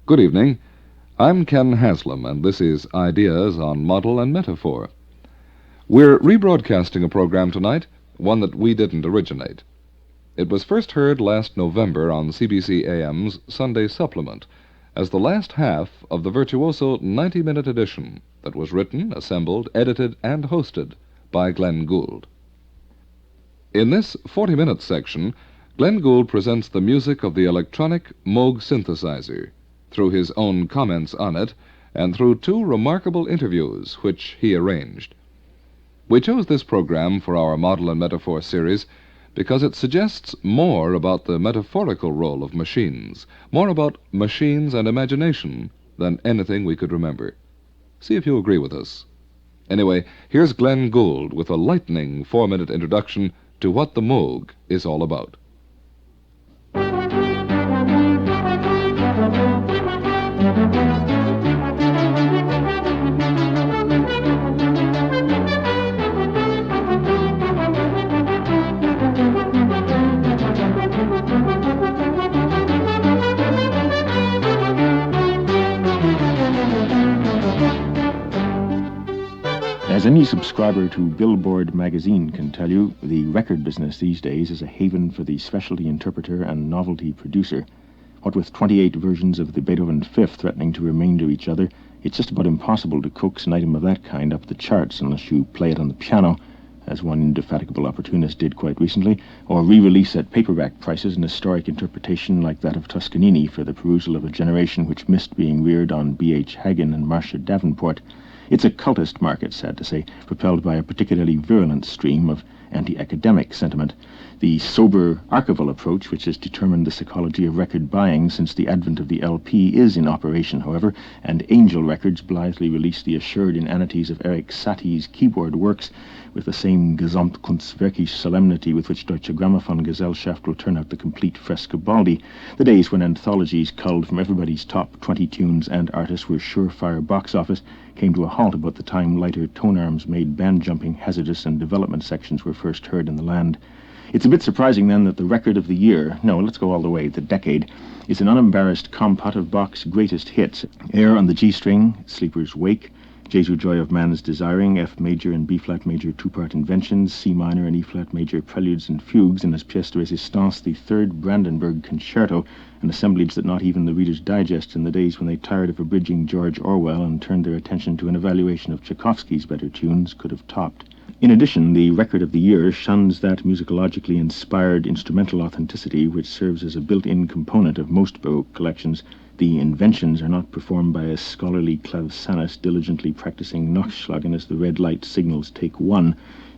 Good evening. I'm Ken Haslam, and this is Ideas on Model and Metaphor. We're rebroadcasting a program tonight, one that we didn't originate. It was first heard last November on CBC AM's Sunday Supplement as the last half of the virtuoso 90-minute edition that was written, assembled, edited, and hosted by Glenn Gould. In this 40-minute section, Glenn Gould presents the music of the electronic Moog Synthesizer, through his own comments on it, and through two remarkable interviews which he arranged. We chose this program for our Model and Metaphor series because it suggests more about the metaphorical role of machines, more about machines and imagination than anything we could remember. See if you agree with us. Anyway, here's Glenn Gould with a lightning 4-minute introduction to what the Moog is all about. As any subscriber to Billboard magazine can tell you, the record business these days is a haven for the specialty interpreter and novelty producer. What with 28 versions of the Beethoven Fifth threatening to remainder each other, it's just about impossible to coax an item of that kind up the charts unless you play it on the piano, as one indefatigable opportunist did quite recently, or re-release at paperback prices an historic interpretation like that of Toscanini for the perusal of a generation which missed being reared on B.H. Haggin and Marcia Davenport. It's a cultist market, sad to say, propelled by a particularly virulent stream of anti-academic sentiment. The sober archival approach, which has determined the psychology of record buying since the advent of the LP, is in operation, however, and Angel Records blithely released the assured inanities of Eric Satie's keyboard works with the same Gesamtkunstwerkische solemnity with which Deutsche Grammophon Gesellschaft will turn out the complete Frescobaldi, the days when anthologies culled from everybody's top 20 tunes and artists were surefire box office came to a halt about the time lighter tone arms made band-jumping hazardous and development sections were first heard in the land. It's a bit surprising, then, that the record of the year, no, let's go all the way, the decade, is an unembarrassed compote of Bach's greatest hits. Air on the G-string, Sleeper's Wake, Jesu Joy of Man's Desiring, F major and B-flat major two-part inventions, C minor and E-flat major preludes and fugues, and as pièce de résistance, the Third Brandenburg Concerto, an assemblage that not even the Reader's Digest in the days when they tired of abridging George Orwell and turned their attention to an evaluation of Tchaikovsky's better tunes could have topped. In addition, the record of the year shuns that musicologically inspired instrumental authenticity which serves as a built-in component of most Baroque collections. The inventions are not performed by a scholarly clavecinist diligently practicing Nachschlagen as the red light signals take one.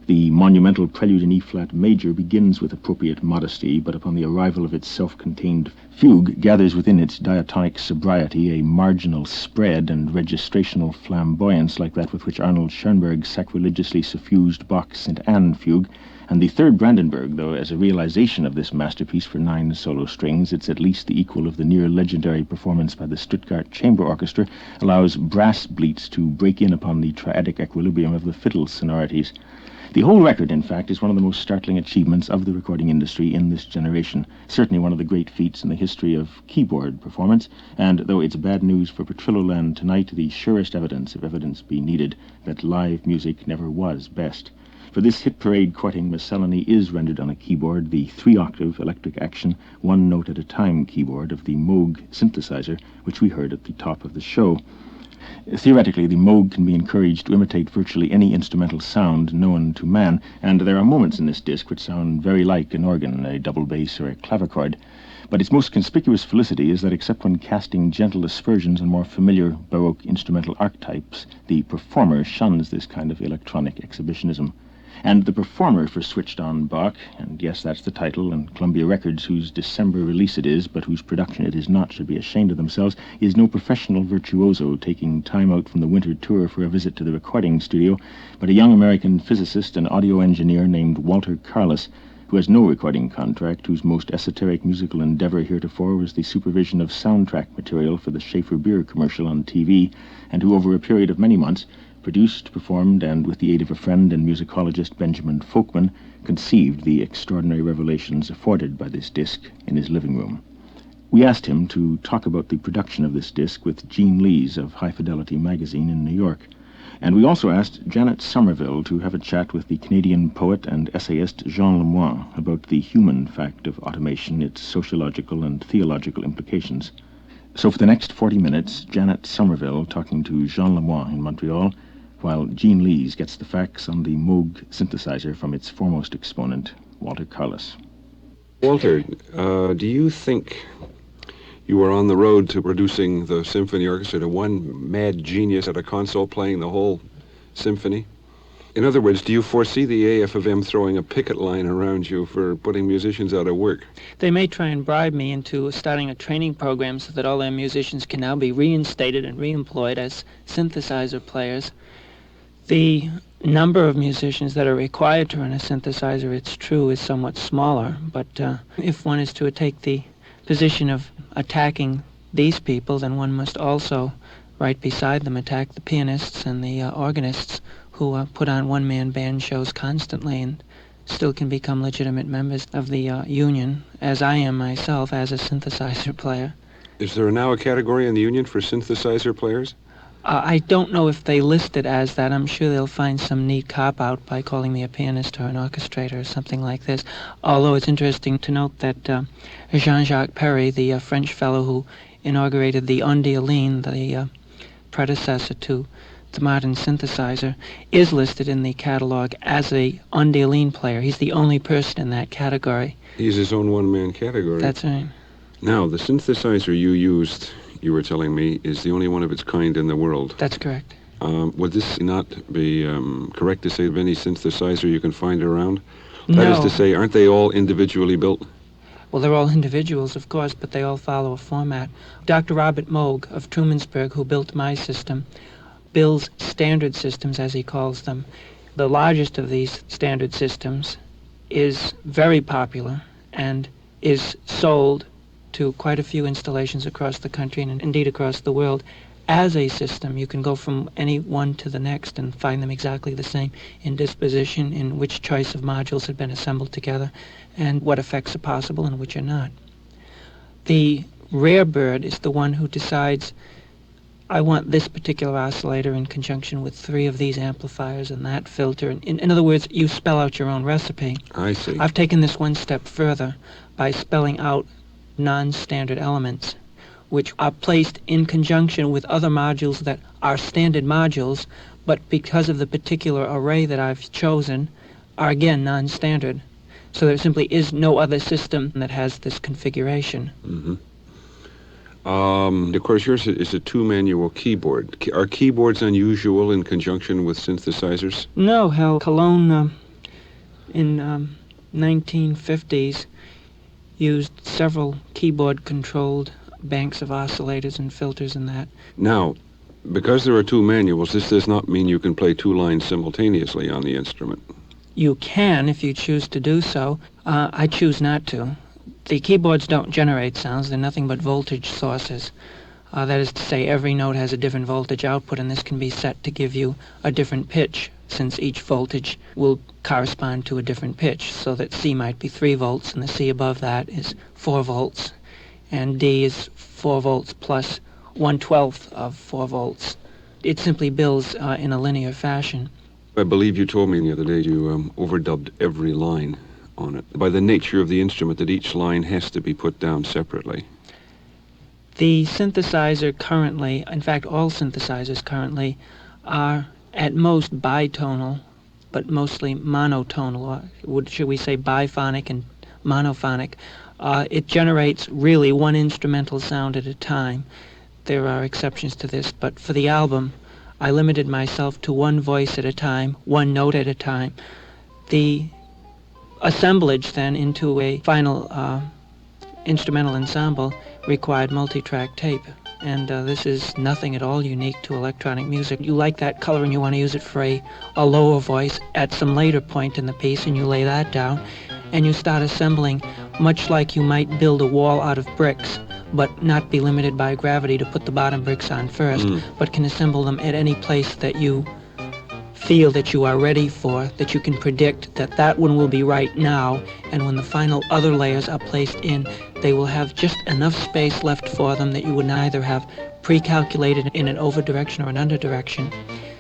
The monumental prelude in E-flat major begins with appropriate modesty, but upon the arrival of its self-contained fugue gathers within its diatonic sobriety a marginal spread and registrational flamboyance like that with which Arnold Schoenberg sacrilegiously suffused Bach's St. Anne fugue. And the Third Brandenburg, though as a realization of this masterpiece for 9 solo strings, it's at least the equal of the near-legendary performance by the Stuttgart Chamber Orchestra, allows brass bleats to break in upon the triadic equilibrium of the fiddle sonorities. The whole record, in fact, is one of the most startling achievements of the recording industry in this generation, certainly one of the great feats in the history of keyboard performance, and though it's bad news for Petrillo land tonight, the surest evidence, if evidence be needed, that live music never was best. For this hit parade courting miscellany is rendered on a keyboard, the 3-octave electric action, one note at a time keyboard of the Moog Synthesizer, which we heard at the top of the show. Theoretically, the Moog can be encouraged to imitate virtually any instrumental sound known to man, and there are moments in this disc which sound very like an organ, a double bass, or a clavichord. But its most conspicuous felicity is that except when casting gentle aspersions on more familiar Baroque instrumental archetypes, the performer shuns this kind of electronic exhibitionism. And the performer for Switched On Bach, and yes, that's the title, and Columbia Records, whose December release it is, but whose production it is not, should be ashamed of themselves, is no professional virtuoso taking time out from the winter tour for a visit to the recording studio, but a young American physicist and audio engineer named Walter Carlos, who has no recording contract, whose most esoteric musical endeavor heretofore was the supervision of soundtrack material for the Schaefer beer commercial on TV, and who over a period of many months produced, performed, and with the aid of a friend and musicologist Benjamin Folkman, conceived the extraordinary revelations afforded by this disc in his living room. We asked him to talk about the production of this disc with Jean Lees of High Fidelity magazine in New York. And we also asked Janet Somerville to have a chat with the Canadian poet and essayist Jean Le Moyne about the human fact of automation, its sociological and theological implications. So for the next 40 minutes, Janet Somerville talking to Jean Le Moyne in Montreal, while Jean Lees gets the facts on the Moog synthesizer from its foremost exponent, Walter Carlos. Walter, do you think you were on the road to producing the symphony orchestra to one mad genius at a console playing the whole symphony? In other words, do you foresee the AFM throwing a picket line around you for putting musicians out of work? They may try and bribe me into starting a training program so that all their musicians can now be reinstated and reemployed as synthesizer players. The number of musicians that are required to run a synthesizer, it's true, is somewhat smaller, but if one is to take the position of attacking these people, then one must also, right beside them, attack the pianists and the organists who put on one-man band shows constantly and still can become legitimate members of the union, as I am myself as a synthesizer player. Is there now a category in the union for synthesizer players? I don't know if they list it as that. I'm sure they'll find some neat cop-out by calling me a pianist or an orchestrator or something like this. Although it's interesting to note that Jean-Jacques Perrey, the French fellow who inaugurated the ondioline, the predecessor to the modern synthesizer, is listed in the catalog as a ondioline player. He's the only person in that category. He's his own one-man category. That's right. Now, the synthesizer you used, you were telling me, is the only one of its kind in the world. That's correct. Would this not be correct to say of any synthesizer you can find around? No. That is to say, aren't they all individually built? Well, they're all individuals, of course, but they all follow a format. Dr. Robert Moog of Trumansburg, who built my system, builds standard systems, as he calls them. The largest of these standard systems is very popular and is sold to quite a few installations across the country and indeed across the world as a system. You can go from any one to the next and find them exactly the same in disposition, in which choice of modules have been assembled together, and what effects are possible and which are not. The rare bird is the one who decides, I want this particular oscillator in conjunction with 3 of these amplifiers and that filter. In other words, you spell out your own recipe. I see. I've taken this one step further by spelling out non-standard elements, which are placed in conjunction with other modules that are standard modules, but because of the particular array that I've chosen, are again non-standard. So there simply is no other system that has this configuration. Mm-hmm. Of course, yours is a 2-manual keyboard. Are keyboards unusual in conjunction with synthesizers? No, hell, Cologne in 1950s used several keyboard-controlled banks of oscillators and filters and that. Now, because there are 2 manuals, this does not mean you can play 2 lines simultaneously on the instrument. You can if you choose to do so. I choose not to. The keyboards don't generate sounds. They're nothing but voltage sources. That is to say, every note has a different voltage output, and this can be set to give you a different pitch, since each voltage will correspond to a different pitch, so that C might be 3 volts, and the C above that is 4 volts, and D is 4 volts plus 1/12 of 4 volts. It simply builds in a linear fashion. I believe you told me the other day you overdubbed every line on it, by the nature of the instrument, that each line has to be put down separately. The synthesizer currently, in fact all synthesizers currently, are at most bitonal, but mostly monotonal, or should we say biphonic and monophonic. It generates really one instrumental sound at a time. There are exceptions to this, but for the album, I limited myself to one voice at a time, one note at a time. The assemblage then into a final instrumental ensemble required multi-track tape, and this is nothing at all unique to electronic music. You like that color and you want to use it for a lower voice at some later point in the piece, and you lay that down and you start assembling, much like you might build a wall out of bricks, but not be limited by gravity to put the bottom bricks on first, but can assemble them at any place that you feel that you are ready for, that you can predict that that one will be right now, and when the final other layers are placed in, They will have just enough space left for them that you would neither have pre-calculated in an over direction or an under direction,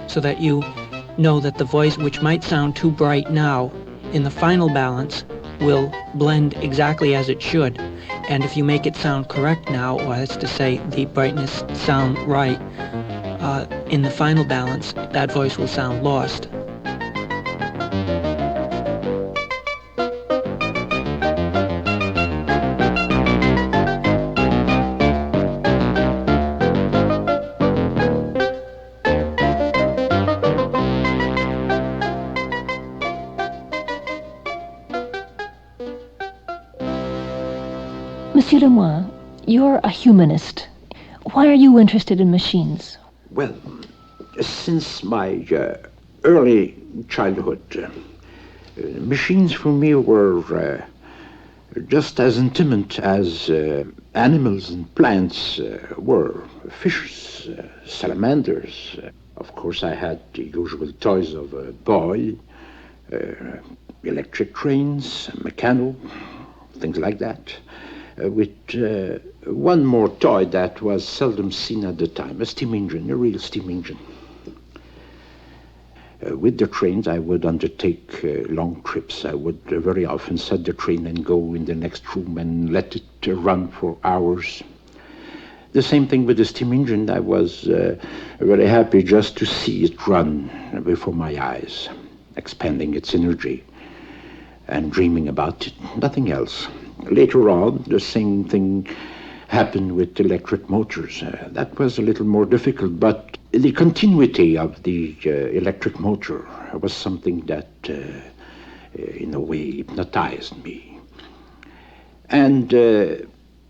so that you know that the voice, which might sound too bright now, in the final balance will blend exactly as it should. And if you make it sound correct now, or that's to say the brightness sound right, in the final balance, that voice will sound lost. Monsieur Le Moyne, you're a humanist. Why are you interested in machines? Well, since my early childhood, machines for me were just as intimate as animals and plants were. Fishes, salamanders. Of course, I had the usual toys of a boy, electric trains, mechanical, things like that. With one more toy that was seldom seen at the time, a steam engine, a real steam engine. With the trains, I would undertake long trips. I would very often set the train and go in the next room and let it run for hours. The same thing with the steam engine. I was very happy just to see it run before my eyes, expending its energy and dreaming about it, nothing else. Later on, the same thing happened with electric motors. That was a little more difficult, but the continuity of the electric motor was something that, in a way, hypnotized me. And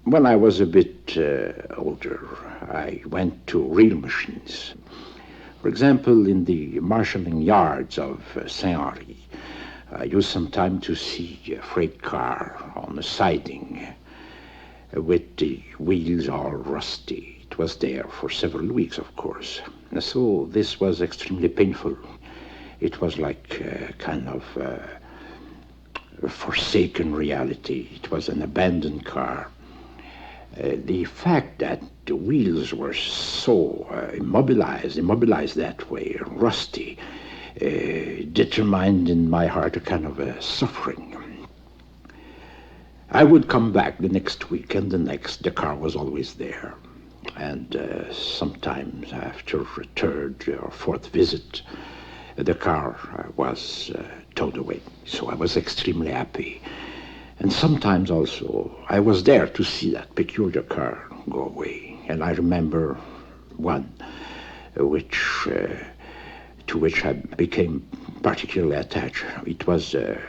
when I was a bit older, I went to real machines. For example, in the marshalling yards of Saint-Henri, I used some time to see a freight car on the siding with the wheels all rusty. It was there for several weeks, of course. And so this was extremely painful. It was like a kind of a forsaken reality. It was an abandoned car. The fact that the wheels were so immobilized that way, rusty, determined in my heart a kind of a suffering. I would come back the next week and the next. The car was always there. And sometimes after a third or fourth visit, the car was towed away. So I was extremely happy. And sometimes also I was there to see that peculiar car go away. And I remember one to which I became particularly attached. It was a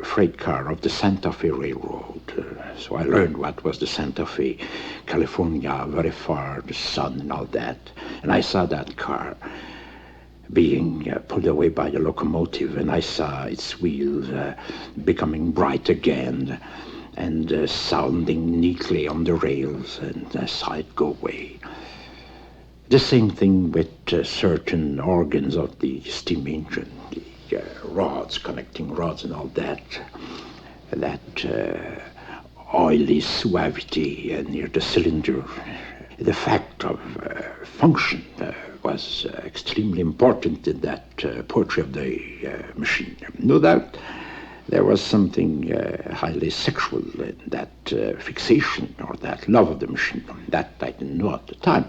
freight car of the Santa Fe Railroad. So I learned what was the Santa Fe, California, very far, the sun and all that. And I saw that car being pulled away by a locomotive, and I saw its wheels becoming bright again and sounding neatly on the rails, and I saw it go away. The same thing with certain organs of the steam engine, the rods, connecting rods and all that, oily suavity near the cylinder. The fact of function was extremely important in that poetry of the machine. No doubt there was something highly sexual in that fixation or that love of the machine. That I didn't know at the time.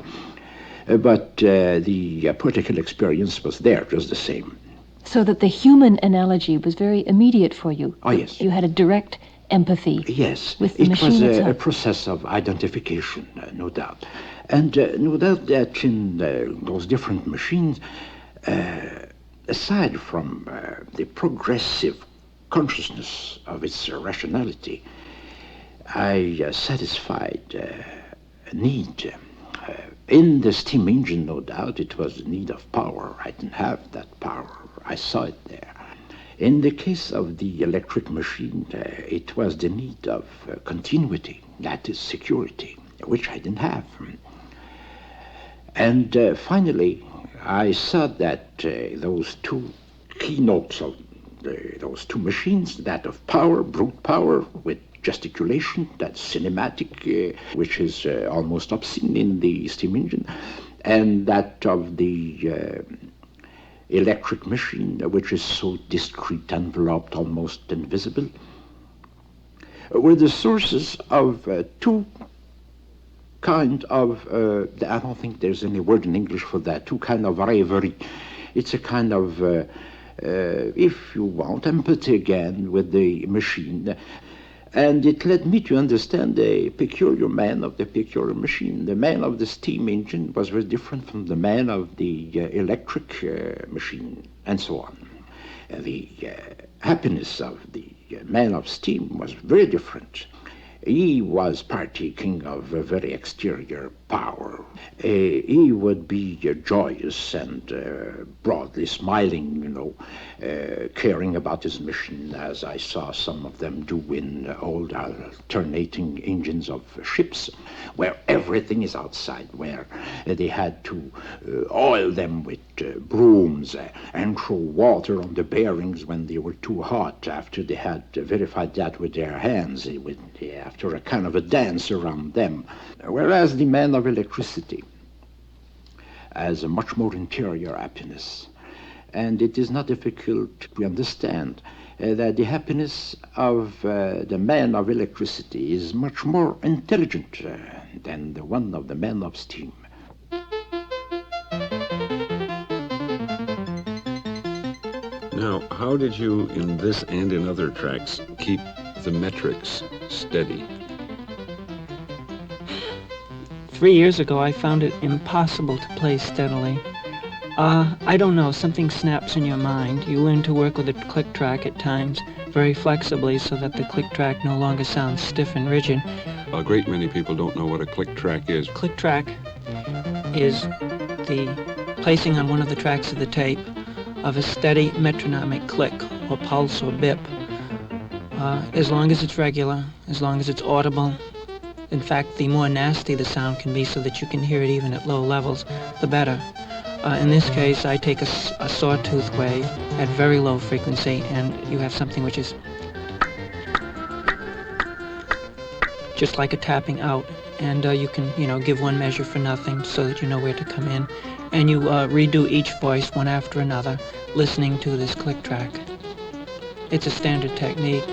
But the poetical experience was there just the same. So that the human analogy was very immediate for you. Oh, yes. You had a direct empathy. Yes, with the machine was itself. A process of identification, no doubt. And no doubt that in those different machines, aside from the progressive consciousness of its rationality, I satisfied a need. In the steam engine, no doubt, it was the need of power. I didn't have that power. I saw it there. In the case of the electric machine, it was the need of continuity, that is security, which I didn't have. And finally, I saw that those two keynotes of those two machines, that of power, brute power, with gesticulation, that's cinematic, which is almost obscene in the steam engine, and that of the electric machine, which is so discreet, enveloped, almost invisible, were the sources of two kind of, I don't think there's any word in English for that, two kind of reverie. It's a kind of, if you want, empathy again with the machine. And it led me to understand the peculiar man of the peculiar machine. The man of the steam engine was very different from the man of the electric machine, and so on. The happiness of the man of steam was very different. He was partaking of a very exterior power. He would be joyous and broadly smiling, caring about his mission, as I saw some of them do in old alternating engines of ships, where everything is outside, where they had to oil them with brooms and throw water on the bearings when they were too hot, after they had verified that with their hands, after a kind of a dance around them. Whereas the man of electricity has a much more interior happiness. And it is not difficult to understand that the happiness of the man of electricity is much more intelligent than the one of the man of steam. Now, how did you, in this and in other tracks, keep the metrics steady? 3 years ago, I found it impossible to play steadily. I don't know, something snaps in your mind. You learn to work with a click track at times, very flexibly, so that the click track no longer sounds stiff and rigid. A great many people don't know what a click track is. Click track is the placing on one of the tracks of the tape of a steady metronomic click, or pulse, or bip. As long as it's regular, as long as it's audible. In fact, the more nasty the sound can be so that you can hear it even at low levels, the better. In this case, I take a sawtooth wave at very low frequency, and you have something which is just like a tapping out. And you can, give one measure for nothing so that you know where to come in. And you redo each voice one after another, listening to this click track. It's a standard technique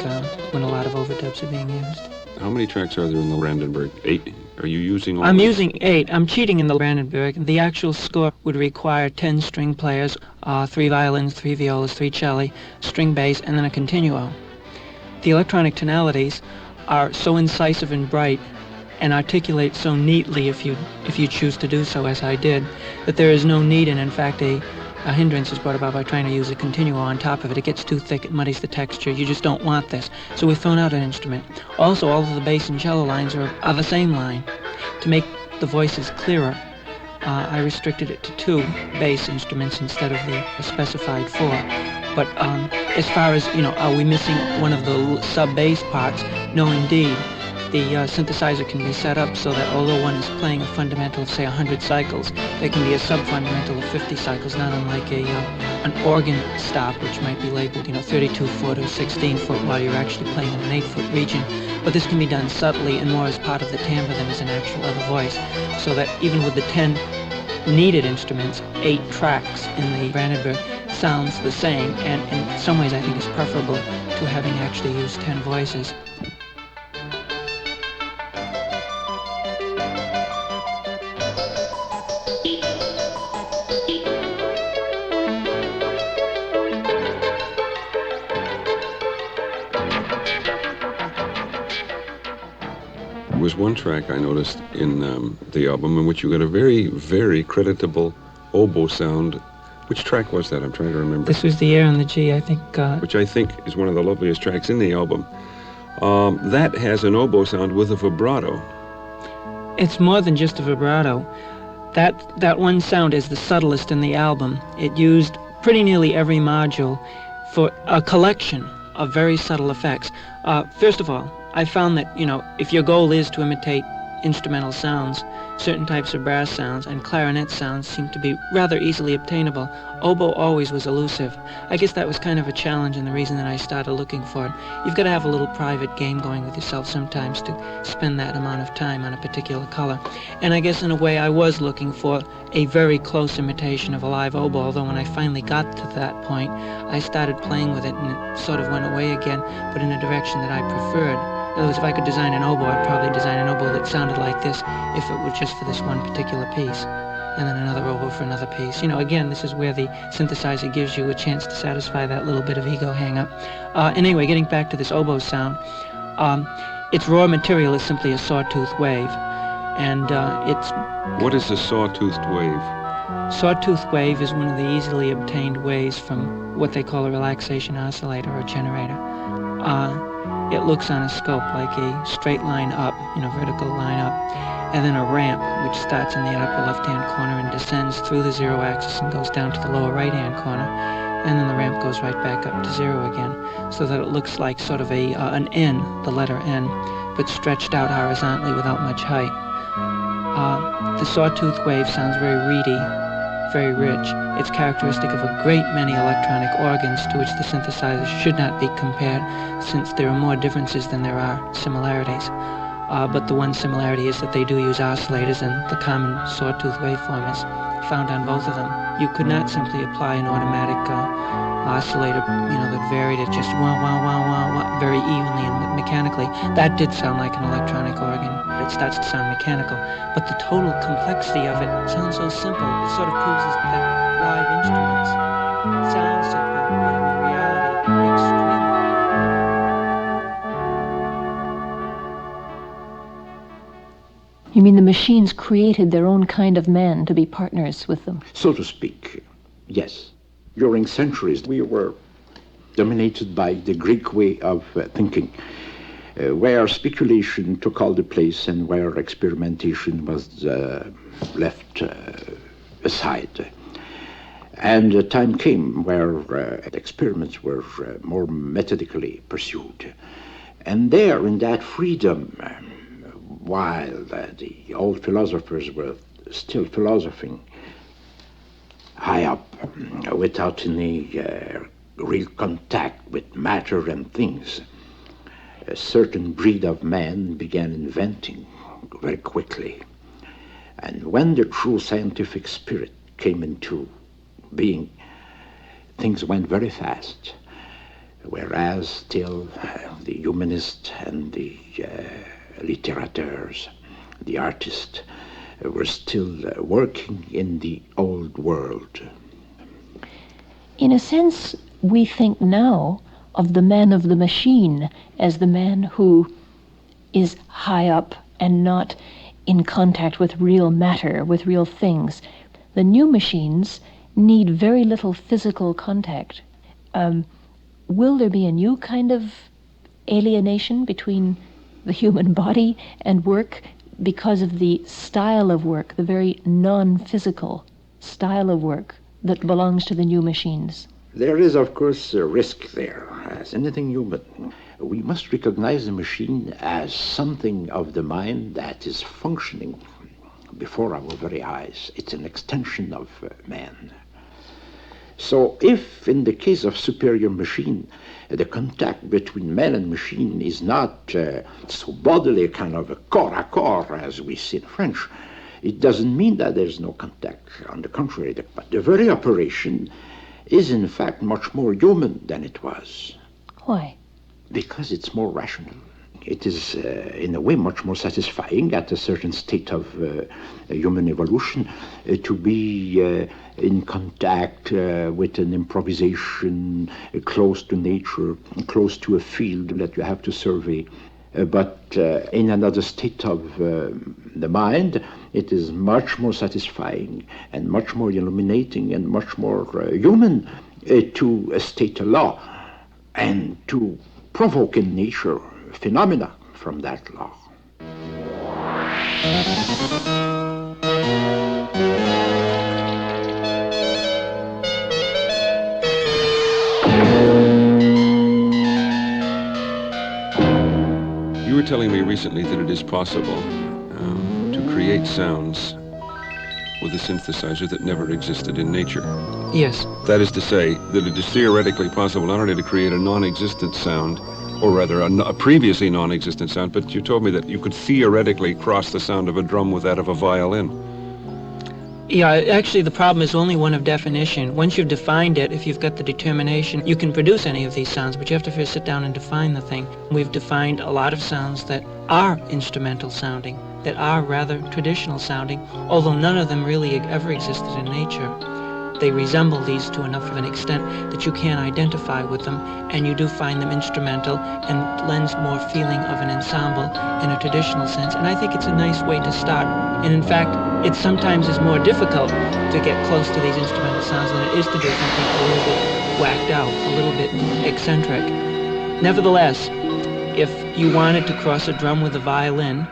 when a lot of overdubs are being used. How many tracks are there in the Brandenburg? 8? Are you using all I'm of them? using 8. I'm cheating in the Brandenburg. The actual score would require 10 string players, 3 violins, 3 violas, 3 celli, string bass, and then a continuo. The electronic tonalities are so incisive and bright and articulate so neatly if you choose to do so, as I did, that there is no need, and in fact a hindrance is brought about by trying to use a continuo on top of it. It gets too thick, it muddies the texture. You just don't want this. So we've thrown out an instrument. Also, all of the bass and cello lines are the same line. To make the voices clearer, I restricted it to 2 bass instruments instead of the specified 4. But as far as, are we missing one of the sub-bass parts? No, indeed. The synthesizer can be set up so that although one is playing a fundamental of, say, 100 cycles, there can be a sub-fundamental of 50 cycles, not unlike an organ stop, which might be labeled, 32-foot or 16-foot, while you're actually playing in an 8-foot region. But this can be done subtly and more as part of the timbre than as an actual other voice, so that even with the 10 needed instruments, 8 tracks in the Brandenburg sounds the same, and in some ways I think it's preferable to having actually used 10 voices. There was one track I noticed in the album in which you got a very, very creditable oboe sound. Which track was that? I'm trying to remember. This was the Air and the G, I think. Which I think is one of the loveliest tracks in the album. That has an oboe sound with a vibrato. It's more than just a vibrato. That one sound is the subtlest in the album. It used pretty nearly every module for a collection of very subtle effects. First of all, I found that, if your goal is to imitate instrumental sounds, certain types of brass sounds, and clarinet sounds seem to be rather easily obtainable. Oboe always was elusive. I guess that was kind of a challenge and the reason that I started looking for it. You've got to have a little private game going with yourself sometimes to spend that amount of time on a particular color. And I guess in a way I was looking for a very close imitation of a live oboe, although when I finally got to that point, I started playing with it and it sort of went away again, but in a direction that I preferred. In other words, if I could design an oboe, I'd probably design an oboe that sounded like this if it were just for this one particular piece, and then another oboe for another piece. You know, again, this is where the synthesizer gives you a chance to satisfy that little bit of ego hang-up. And anyway, getting back to this oboe sound, its raw material is simply a sawtooth wave, and it's... What is a sawtoothed wave? Sawtooth wave is one of the easily obtained waves from what they call a relaxation oscillator or generator. It looks on a scope like a straight line up, vertical line up, and then a ramp which starts in the upper left-hand corner and descends through the zero axis and goes down to the lower right-hand corner, and then the ramp goes right back up to zero again, so that it looks like sort of an N, the letter N, but stretched out horizontally without much height. The sawtooth wave sounds very reedy, very rich. It's characteristic of a great many electronic organs to which the synthesizer should not be compared, since there are more differences than there are similarities. But the one similarity is that they do use oscillators, and the common sawtooth waveform is found on both of them. You could not simply apply an automatic oscillator, that varied it just wah, wah, wah, wah, wah, very evenly and mechanically. That did sound like an electronic organ. It starts to sound mechanical. But the total complexity of it sounds so simple. It sort of proves that live instruments sound simple, but in reality, extremely. You mean the machines created their own kind of man to be partners with them? So to speak, yes. During centuries, we were dominated by the Greek way of thinking, where speculation took all the place and where experimentation was left aside. And a time came where experiments were more methodically pursued. And there, in that freedom, while the old philosophers were still philosophing high up, without any real contact with matter and things, a certain breed of man began inventing very quickly. And when the true scientific spirit came into being, things went very fast, whereas still the humanist and the littérateurs, the artists, were still working in the old world. In a sense, we think now of the man of the machine as the man who is high up and not in contact with real matter, with real things. The new machines need very little physical contact. Will there be a new kind of alienation between the human body and work because of the style of work, the very non-physical style of work that belongs to the new machines? There is, of course, a risk there, as anything human. We must recognize the machine as something of the mind that is functioning before our very eyes. It's an extension of man. So if, in the case of superior machine, the contact between man and machine is not so bodily, a kind of a corps à corps, as we say in French, it doesn't mean that there's no contact. On the contrary, the very operation is in fact much more human than it was. Why? Because it's more rational. It is, in a way, much more satisfying at a certain state of human evolution to be in contact with an improvisation close to nature, close to a field that you have to survey. But in another state of the mind, it is much more satisfying and much more illuminating and much more human to state a law and to provoke in nature phenomena from that law. You were telling me recently that it is possible create sounds with a synthesizer that never existed in nature. Yes. That is to say, that it is theoretically possible not only to create a non-existent sound, or rather a previously non-existent sound, but you told me that you could theoretically cross the sound of a drum with that of a violin. Yeah, actually the problem is only one of definition. Once you've defined it, if you've got the determination, you can produce any of these sounds, but you have to first sit down and define the thing. We've defined a lot of sounds that are instrumental sounding, that are rather traditional sounding, although none of them really ever existed in nature. They resemble these to enough of an extent that you can identify with them, and you do find them instrumental and lends more feeling of an ensemble in a traditional sense. And I think it's a nice way to start. And in fact, it sometimes is more difficult to get close to these instrumental sounds than it is to do something a little bit whacked out, a little bit eccentric. Nevertheless, if you wanted to cross a drum with a violin,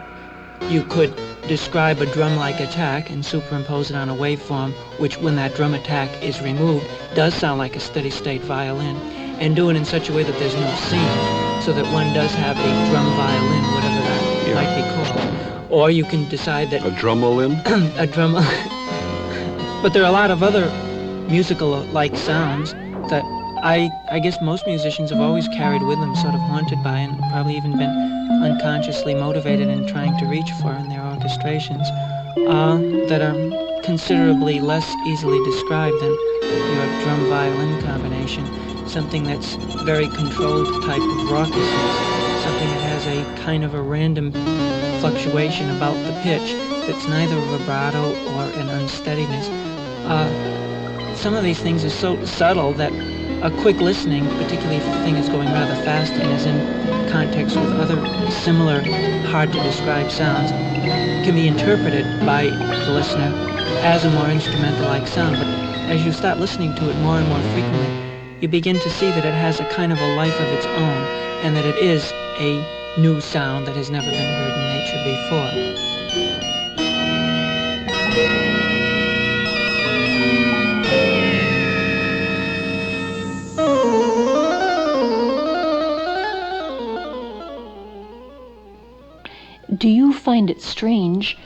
you could describe a drum-like attack and superimpose it on a waveform, which, when that drum attack is removed, does sound like a steady-state violin, and do it in such a way that there's no scene, so that one does have a drum violin, whatever that might be called. Or you can decide that... A drumalin? A drum... But there are a lot of other musical-like sounds that I guess most musicians have always carried with them, sort of haunted by, and probably even been unconsciously motivated in trying to reach for in their orchestrations, that are considerably less easily described than your drum-violin combination. Something that's very controlled type of raucousness, something that has a kind of a random fluctuation about the pitch that's neither a vibrato or an unsteadiness. Some of these things are so subtle that a quick listening, particularly if the thing is going rather fast and is in context with other similar, hard-to-describe sounds, can be interpreted by the listener as a more instrumental-like sound. But as you start listening to it more and more frequently, you begin to see that it has a kind of a life of its own, and that it is a new sound that has never been heard in nature before. Do you find it strange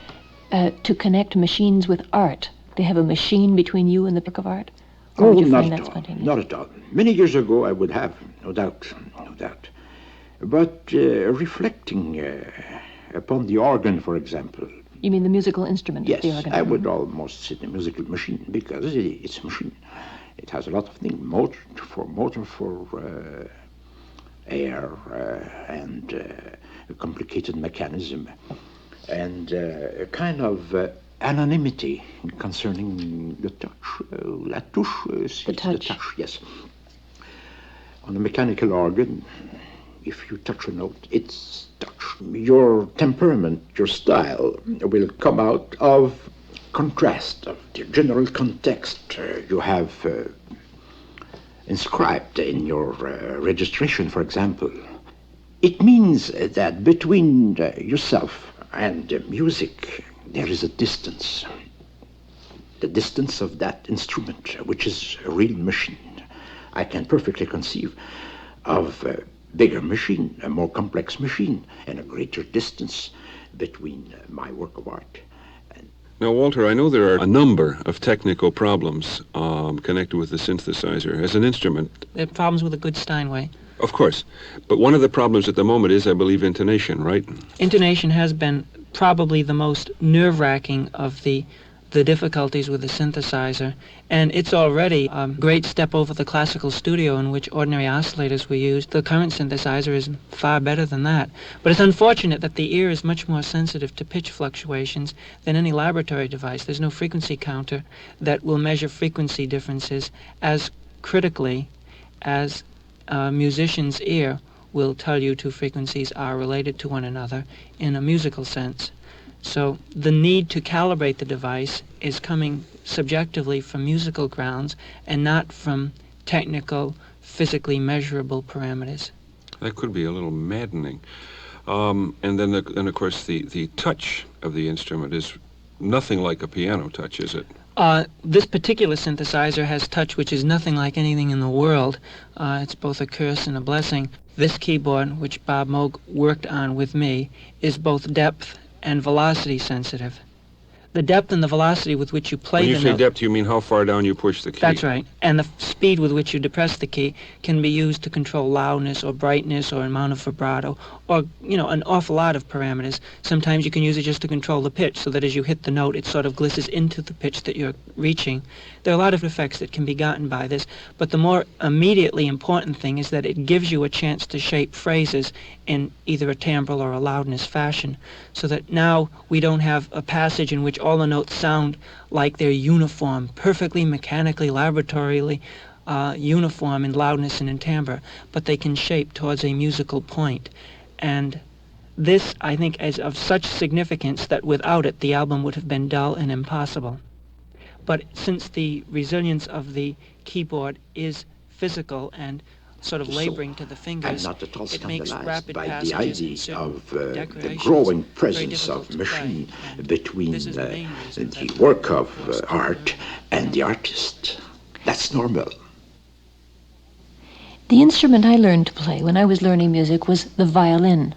to connect machines with art? They have a machine between you and the work of art? Or would you find that spontaneous? Not at all. Many years ago I would have, no doubt. But reflecting upon the organ, for example. You mean the musical instrument? Yes, the organ? I would almost say the musical machine, because it's a machine. It has a lot of things, motor for air and a complicated mechanism, and a kind of anonymity concerning the touch, la touche, the touch, yes. On a mechanical organ, if you touch a note, it's touch. Your temperament, your style will come out of contrast, of the general context you have inscribed in your registration, for example. It means that between yourself and music, there is a distance. The distance of that instrument, which is a real machine. I can perfectly conceive of a bigger machine, a more complex machine, and a greater distance between my work of art. Now, Walter, I know there are a number of technical problems connected with the synthesizer as an instrument. There are problems with a good Steinway. Of course. But one of the problems at the moment is, I believe, intonation, right? Intonation has been probably the most nerve-wracking of the difficulties with the synthesizer, and it's already a great step over the classical studio in which ordinary oscillators were used. The current synthesizer is far better than that. But it's unfortunate that the ear is much more sensitive to pitch fluctuations than any laboratory device. There's no frequency counter that will measure frequency differences as critically as a musician's ear will tell you two frequencies are related to one another in a musical sense. So the need to calibrate the device is coming subjectively from musical grounds and not from technical, physically measurable parameters. That could be a little maddening. And then, of course, the touch of the instrument is nothing like a piano touch, is it? This particular synthesizer has touch which is nothing like anything in the world. It's both a curse and a blessing. This keyboard, which Bob Moog worked on with me, is both depth and velocity sensitive. The depth and the velocity with which you play When the you say note. depth, you mean how far down you push the key? That's right. And the speed with which you depress the key can be used to control loudness or brightness or amount of vibrato or, an awful lot of parameters. Sometimes you can use it just to control the pitch so that as you hit the note, it sort of glisses into the pitch that you're reaching. There are a lot of effects that can be gotten by this, but the more immediately important thing is that it gives you a chance to shape phrases in either a timbral or a loudness fashion, so that now we don't have a passage in which all the notes sound like they're uniform, perfectly mechanically, laboratorily uniform in loudness and in timbre, but they can shape towards a musical point. And this, I think, is of such significance that without it, the album would have been dull and impossible. But since the resilience of the keyboard is physical and sort of laboring to the fingers, I'm not at all it makes scandalized rapid by the passages and idea certain of the decorations growing very presence difficult of to machine play. And between this is the main reason the that work of forced to art learn and the artist. That's normal. The instrument I learned to play when I was learning music was the violin,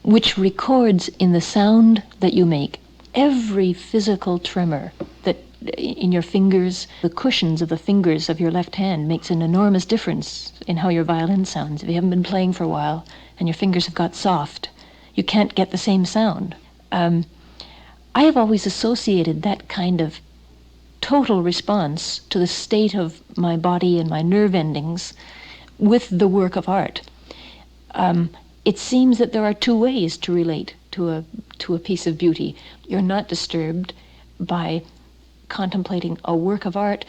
which records in the sound that you make every physical tremor that in your fingers, the cushions of the fingers of your left hand makes an enormous difference in how your violin sounds. If you haven't been playing for a while and your fingers have got soft, you can't get the same sound. I have always associated that kind of total response to the state of my body and my nerve endings with the work of art. It seems that there are two ways to relate to a piece of beauty. You're not disturbed by contemplating a work of art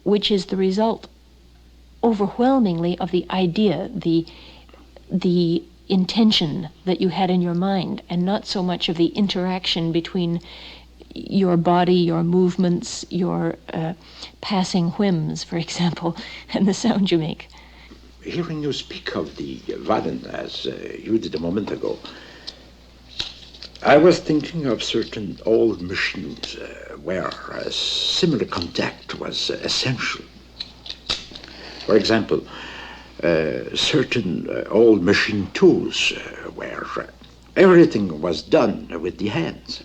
which is the result overwhelmingly of the idea, the intention that you had in your mind, and not so much of the interaction between your body, your movements, your passing whims, for example, and the sound you make. Hearing you speak of the violin as you did a moment ago, I was thinking of certain old machines where a similar contact was essential. For example, certain old machine tools where everything was done with the hands,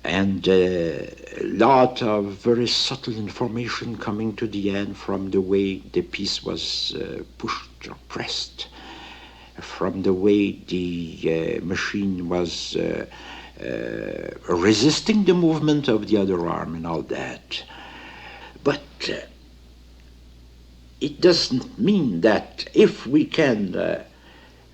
and a lot of very subtle information coming to the end from the way the piece was pushed or pressed, from the way the machine was resisting the movement of the other arm and all that. But it doesn't mean that if we can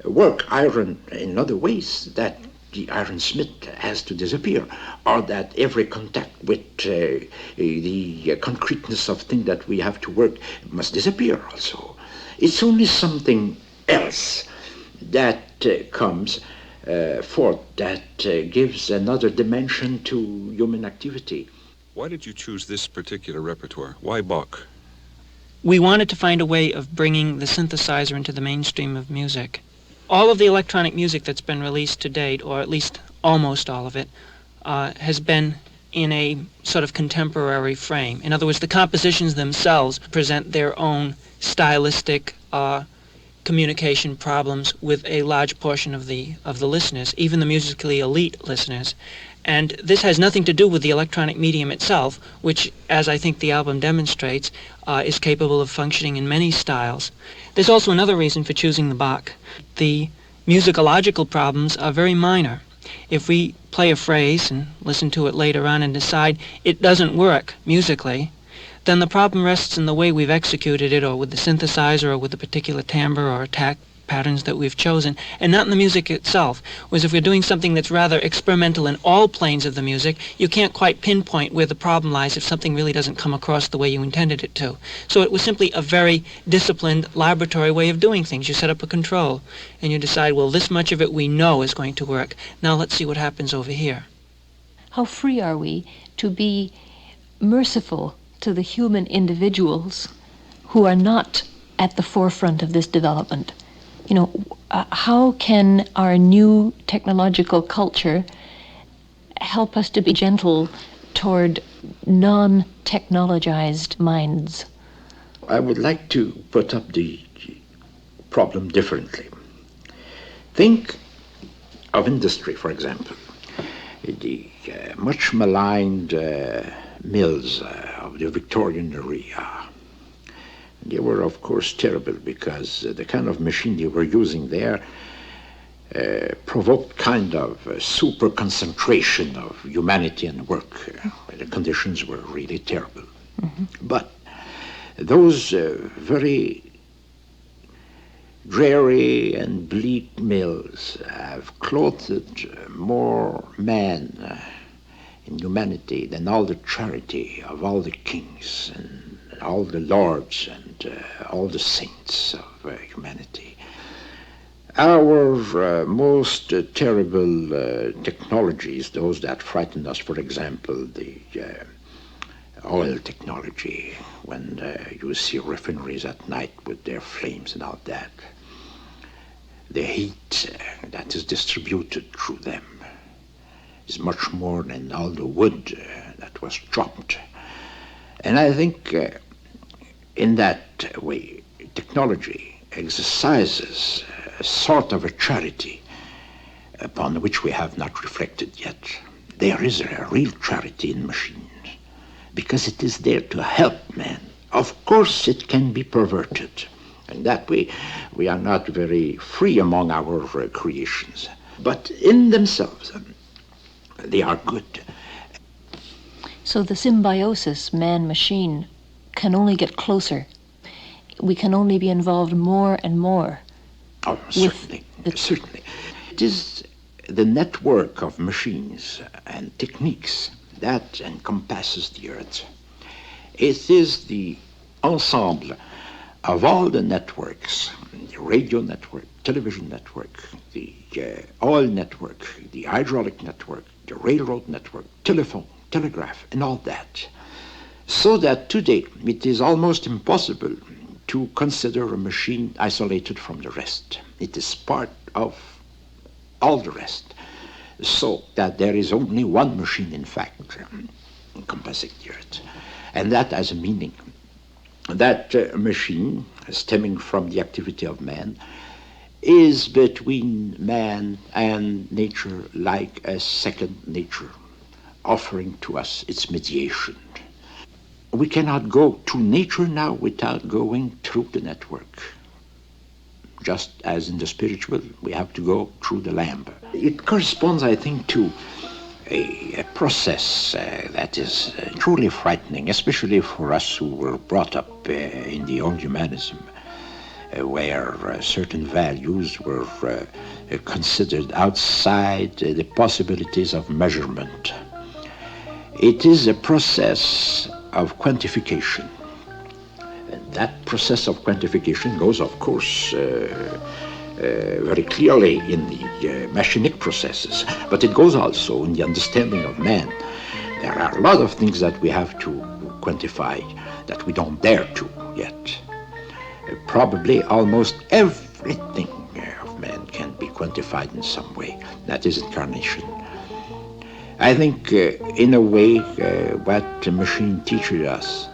work iron in other ways, that the ironsmith has to disappear, or that every contact with the concreteness of thing that we have to work must disappear also. It's only something else that comes forth that gives another dimension to human activity. Why did you choose this particular repertoire? Why Bach? We wanted to find a way of bringing the synthesizer into the mainstream of music. All of the electronic music that's been released to date, or at least almost all of it, has been in a sort of contemporary frame. In other words, the compositions themselves present their own stylistic communication problems with a large portion of the listeners, even the musically elite listeners. And this has nothing to do with the electronic medium itself, which, as I think the album demonstrates, is capable of functioning in many styles. There's also another reason for choosing the Bach. The musicological problems are very minor. If we play a phrase and listen to it later on and decide it doesn't work musically, then the problem rests in the way we've executed it, or with the synthesizer, or with the particular timbre or attack patterns that we've chosen, and not in the music itself. Whereas if we're doing something that's rather experimental in all planes of the music, you can't quite pinpoint where the problem lies if something really doesn't come across the way you intended it to. So it was simply a very disciplined laboratory way of doing things. You set up a control, and you decide, well, this much of it we know is going to work. Now let's see what happens over here. How free are we to be merciful to the human individuals who are not at the forefront of this development? How can our new technological culture help us to be gentle toward non-technologized minds? I would like to put up the problem differently. Think of industry, for example. The much maligned mills of the Victorian era. They were, of course, terrible because the kind of machine they were using there provoked kind of super concentration of humanity and work. The conditions were really terrible. But those very dreary and bleak mills have clothed more men in humanity than all the charity of all the kings and all the lords and all the saints of humanity. Our most terrible technologies, those that frightened us, for example, the oil technology, when you see refineries at night with their flames and all that, the heat that is distributed through them is much more than all the wood that was chopped. And I think in that way, technology exercises a sort of a charity upon which we have not reflected yet. There is a real charity in machines because it is there to help man. Of course, it can be perverted. And that way, we are not very free among our creations. But in themselves, they are good. So the symbiosis man-machine can only get closer. We can only be involved more and more. Oh, certainly, certainly. It is the network of machines and techniques that encompasses the earth. It is the ensemble of all the networks, the radio network, television network, the oil network, the hydraulic network, the railroad network, telephone, telegraph, and all that. So that today it is almost impossible to consider a machine isolated from the rest. It is part of all the rest. So that there is only one machine, in fact, encompassing the earth. And that has a meaning. That machine, stemming from the activity of man, is between man and nature like a second nature, offering to us its mediation. We cannot go to nature now without going through the network. Just as in the spiritual, we have to go through the lamp. It corresponds, I think, to a process that is truly frightening, especially for us who were brought up in the old humanism, where certain values were considered outside the possibilities of measurement. It is a process of quantification. And that process of quantification goes, of course, very clearly in the machinic processes, but it goes also in the understanding of man. There are a lot of things that we have to quantify that we don't dare to yet. Probably almost everything of man can be quantified in some way. That is incarnation. I think, in a way, what the machine teaches us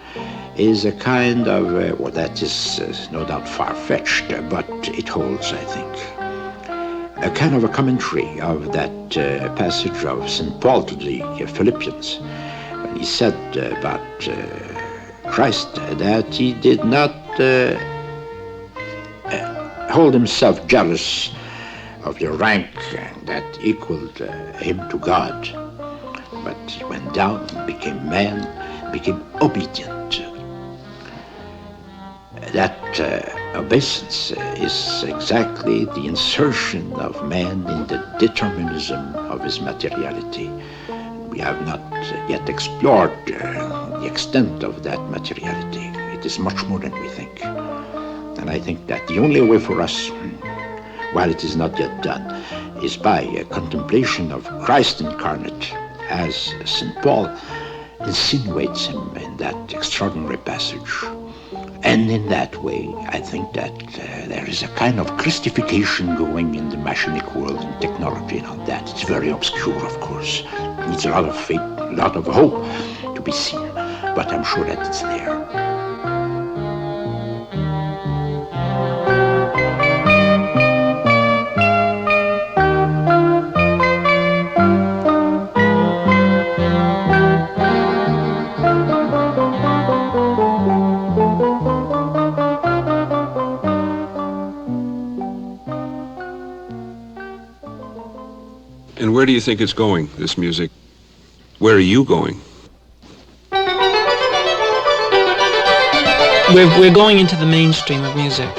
is a kind of, well, that is no doubt far-fetched, but it holds, I think, a kind of a commentary of that passage of St. Paul to the Philippians, when he said about Christ that he did not hold himself jealous of the rank that equaled him to God, but he went down, became man, became obedient. That obeisance is exactly the insertion of man in the determinism of his materiality. We have not yet explored the extent of that materiality. It is much more than we think. And I think that the only way for us, while it is not yet done, is by a contemplation of Christ incarnate, as St. Paul insinuates him in that extraordinary passage. And in that way, I think that there is a kind of Christification going in the machinic world and technology and all that. It's very obscure, of course. It needs a lot of faith, a lot of hope to be seen. But I'm sure that it's there. Where do you think it's going, this music? Where are you going? We're going into the mainstream of music.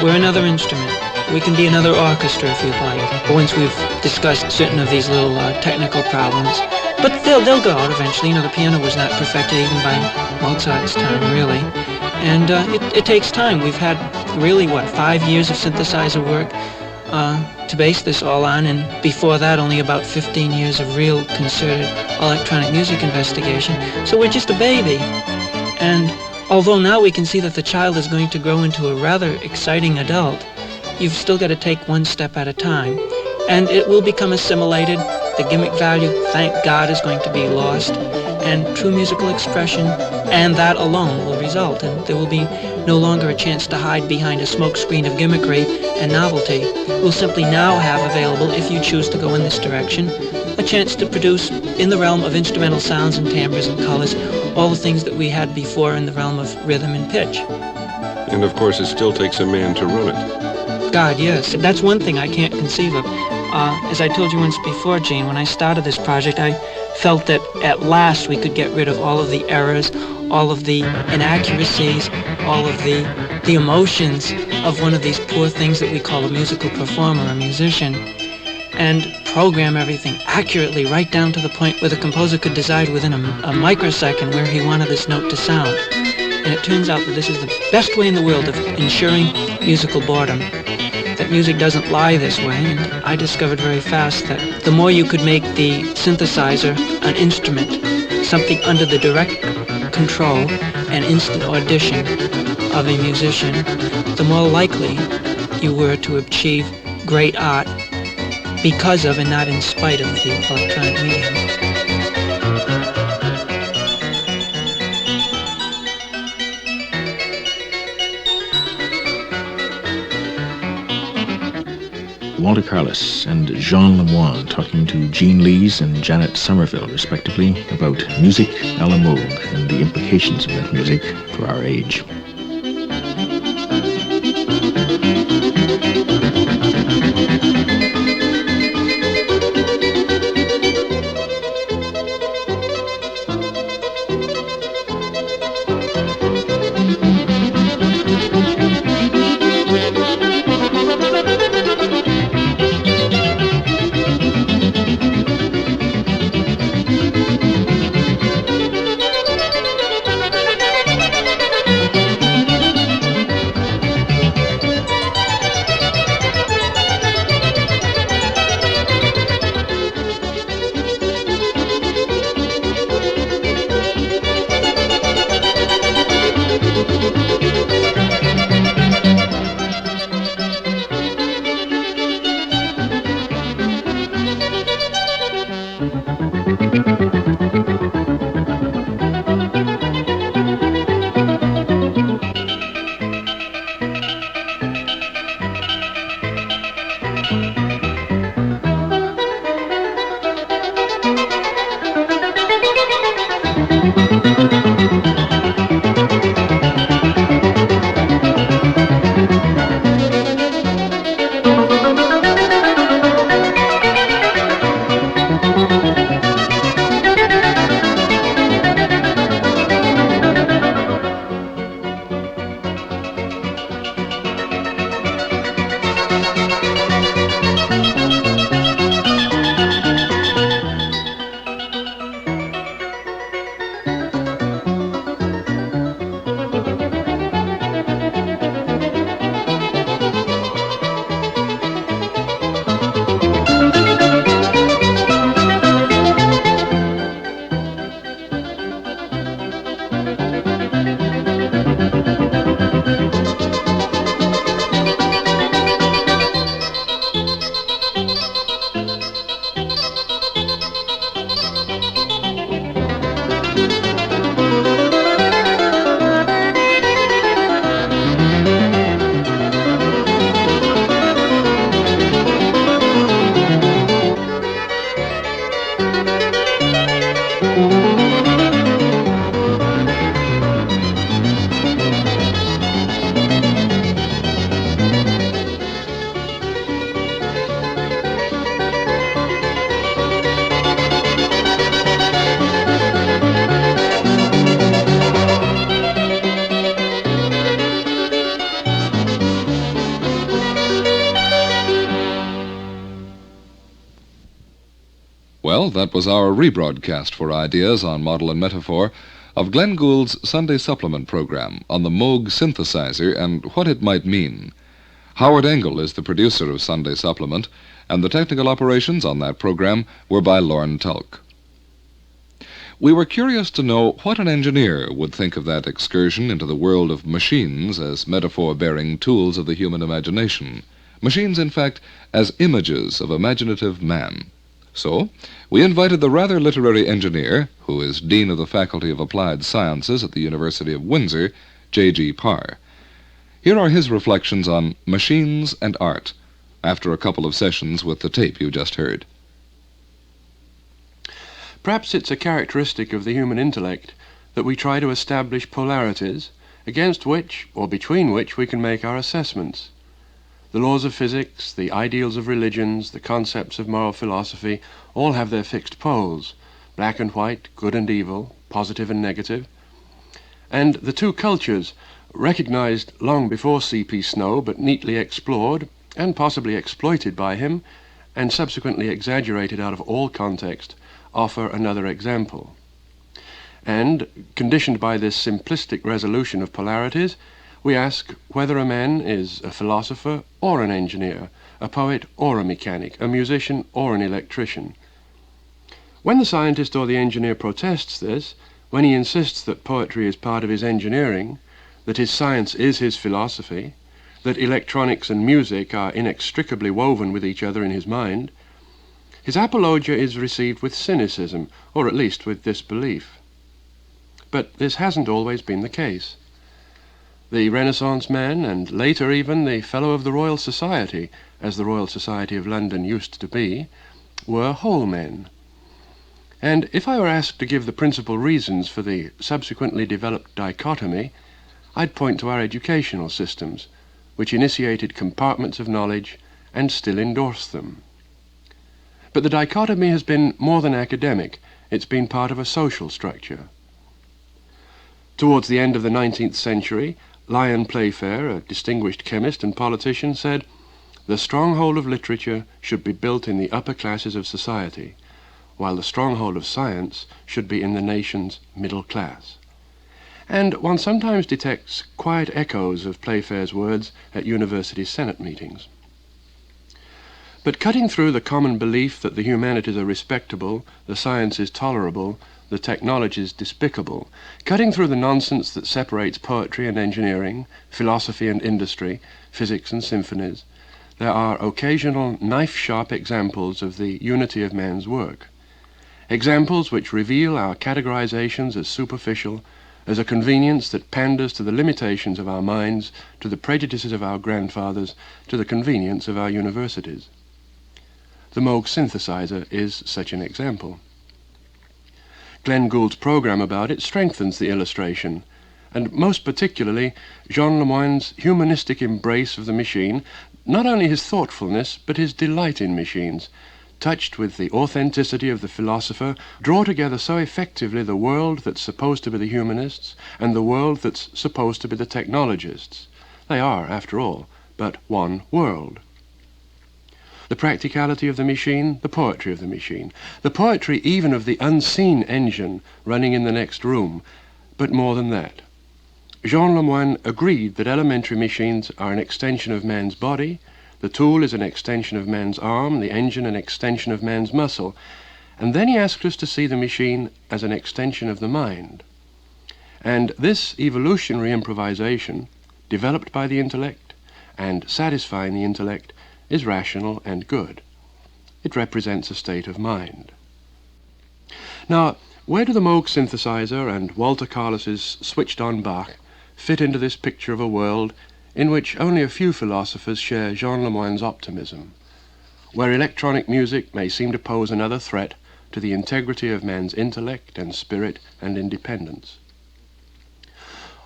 We're another instrument. We can be another orchestra if you'd like, once we've discussed certain of these little technical problems. But they'll go out eventually. You know, the piano was not perfected even by Mozart's time, really. And it takes time. We've had really, 5 years of synthesizer work to base this all on, and before that only about 15 years of real concerted electronic music investigation. So we're just a baby. And although now we can see that the child is going to grow into a rather exciting adult, you've still got to take one step at a time. And it will become assimilated. The gimmick value, thank God, is going to be lost. And true musical expression, and that alone, will result. And there will be no longer a chance to hide behind a smokescreen of gimmickry and novelty. We'll simply now have available, if you choose to go in this direction, a chance to produce, in the realm of instrumental sounds and timbres and colors, all the things that we had before in the realm of rhythm and pitch. And of course, it still takes a man to run it. God, yes. That's one thing I can't conceive of. As I told you once before, Gene, when I started this project, I felt that at last we could get rid of all of the errors, all of the inaccuracies, all of the emotions of one of these poor things that we call a musical performer, a musician, and program everything accurately right down to the point where the composer could decide within a microsecond where he wanted this note to sound. And it turns out that this is the best way in the world of ensuring musical boredom. That music doesn't lie this way, and I discovered very fast that the more you could make the synthesizer an instrument, something under the direct control and instant audition of a musician, the more likely you were to achieve great art because of and not in spite of the electronic medium. Walter Carlos and Jean Le Moyne talking to Jean Lees and Janet Somerville, respectively, about music a la Moog and the implications of that music for our age. Well, that was our rebroadcast for Ideas on Model and Metaphor of Glenn Gould's Sunday Supplement program on the Moog Synthesizer and what it might mean. Howard Engel is the producer of Sunday Supplement, and the technical operations on that program were by Lorne Tulk. We were curious to know what an engineer would think of that excursion into the world of machines as metaphor-bearing tools of the human imagination. Machines, in fact, as images of imaginative man. So, we invited the rather literary engineer, who is Dean of the Faculty of Applied Sciences at the University of Windsor, J.G. Parr. Here are his reflections on machines and art, after a couple of sessions with the tape you just heard. Perhaps it's a characteristic of the human intellect that we try to establish polarities against which, or between which, we can make our assessments. The laws of physics, the ideals of religions, the concepts of moral philosophy, all have their fixed poles, black and white, good and evil, positive and negative. And the two cultures, recognized long before C.P. Snow, but neatly explored, and possibly exploited by him, and subsequently exaggerated out of all context, offer another example. And, conditioned by this simplistic resolution of polarities, we ask whether a man is a philosopher or an engineer, a poet or a mechanic, a musician or an electrician. When the scientist or the engineer protests this, when he insists that poetry is part of his engineering, that his science is his philosophy, that electronics and music are inextricably woven with each other in his mind, his apologia is received with cynicism, or at least with disbelief. But this hasn't always been the case. The Renaissance man, and later even the Fellow of the Royal Society, as the Royal Society of London used to be, were whole men. And if I were asked to give the principal reasons for the subsequently developed dichotomy, I'd point to our educational systems, which initiated compartments of knowledge and still endorse them. But the dichotomy has been more than academic. It's been part of a social structure. Towards the end of the 19th century, Lyon Playfair, a distinguished chemist and politician, said, "The stronghold of literature should be built in the upper classes of society, while the stronghold of science should be in the nation's middle class." And one sometimes detects quiet echoes of Playfair's words at university senate meetings. But cutting through the common belief that the humanities are respectable, the sciences tolerable, the technologies despicable, cutting through the nonsense that separates poetry and engineering, philosophy and industry, physics and symphonies, there are occasional knife-sharp examples of the unity of man's work. Examples which reveal our categorizations as superficial, as a convenience that panders to the limitations of our minds, to the prejudices of our grandfathers, to the convenience of our universities. The Moog Synthesizer is such an example. Glenn Gould's program about it strengthens the illustration, and most particularly Jean Le Moyne's humanistic embrace of the machine, not only his thoughtfulness, but his delight in machines, touched with the authenticity of the philosopher, draw together so effectively the world that's supposed to be the humanists and the world that's supposed to be the technologists. They are, after all, but one world. The practicality of the machine, the poetry of the machine, the poetry even of the unseen engine running in the next room, but more than that. Jean Le Moyne agreed that elementary machines are an extension of man's body, the tool is an extension of man's arm, the engine an extension of man's muscle, and then he asked us to see the machine as an extension of the mind. And this evolutionary improvisation, developed by the intellect and satisfying the intellect, is rational and good. It represents a state of mind. Now, where do the Moog Synthesizer and Walter Carlos's switched-on Bach fit into this picture of a world in which only a few philosophers share Jean Le Moyne's optimism, where electronic music may seem to pose another threat to the integrity of man's intellect and spirit and independence?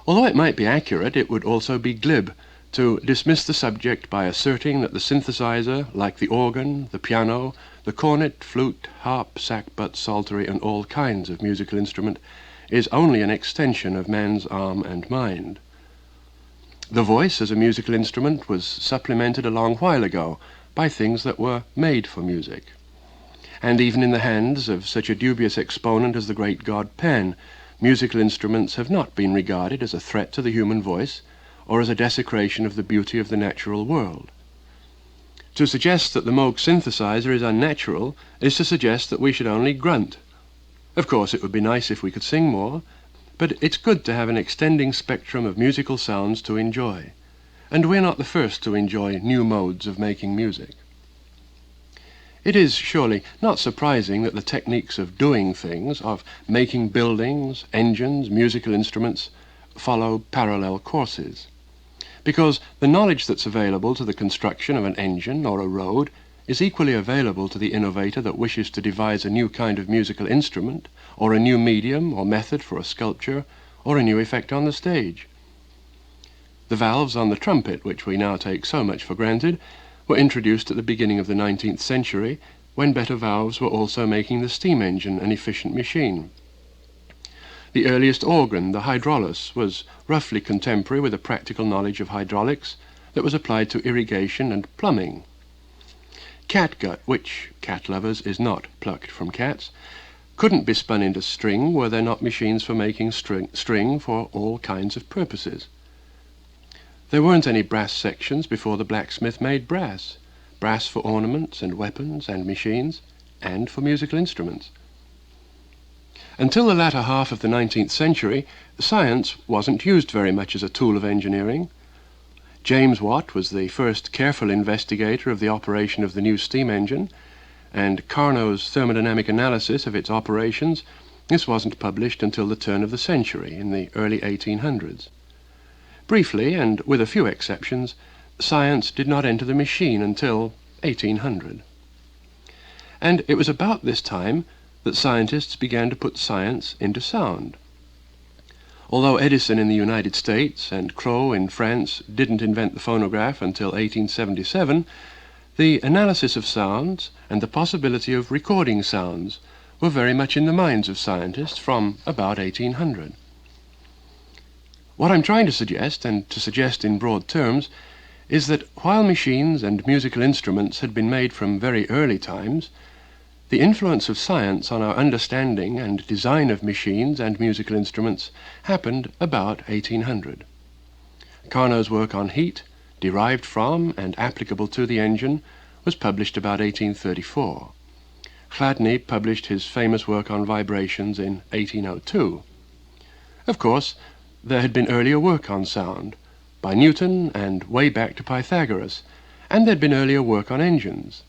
Although it might be accurate, it would also be glib to dismiss the subject by asserting that the synthesizer, like the organ, the piano, the cornet, flute, harp, sackbut, psaltery, and all kinds of musical instrument, is only an extension of man's arm and mind. The voice as a musical instrument was supplemented a long while ago by things that were made for music. and even in the hands of such a dubious exponent as the great god Pan, musical instruments have not been regarded as a threat to the human voice or as a desecration of the beauty of the natural world. To suggest that the Moog synthesizer is unnatural is to suggest that we should only grunt. Of course, it would be nice if we could sing more, but it's good to have an extending spectrum of musical sounds to enjoy, and we're not the first to enjoy new modes of making music. It is surely not surprising that the techniques of doing things, of making buildings, engines, musical instruments, follow parallel courses, because the knowledge that's available to the construction of an engine or a road is equally available to the innovator that wishes to devise a new kind of musical instrument, or a new medium or method for a sculpture, or a new effect on the stage. The valves on the trumpet, which we now take so much for granted, were introduced at the beginning of the 19th century, when better valves were also making the steam engine an efficient machine. The earliest organ, the hydraulis, was roughly contemporary with a practical knowledge of hydraulics that was applied to irrigation and plumbing. Catgut, which, cat lovers, is not plucked from cats, couldn't be spun into string were there not machines for making string for all kinds of purposes. There weren't any brass sections before the blacksmith made brass for ornaments and weapons and machines, and for musical instruments. Until the latter half of the 19th century, science wasn't used very much as a tool of engineering. James Watt was the first careful investigator of the operation of the new steam engine, and Carnot's thermodynamic analysis of its operations, this wasn't published until the turn of the century, in the early 1800s. Briefly, and with a few exceptions, science did not enter the machine until 1800. And it was about this time that scientists began to put science into sound. Although Edison in the United States and Cros in France didn't invent the phonograph until 1877, the analysis of sounds and the possibility of recording sounds were very much in the minds of scientists from about 1800. What I'm trying to suggest, and to suggest in broad terms, is that while machines and musical instruments had been made from very early times, the influence of science on our understanding and design of machines and musical instruments happened about 1800. Carnot's work on heat, derived from and applicable to the engine, was published about 1834. Chladni published his famous work on vibrations in 1802. Of course, there had been earlier work on sound, by Newton and way back to Pythagoras, and there'd been earlier work on engines.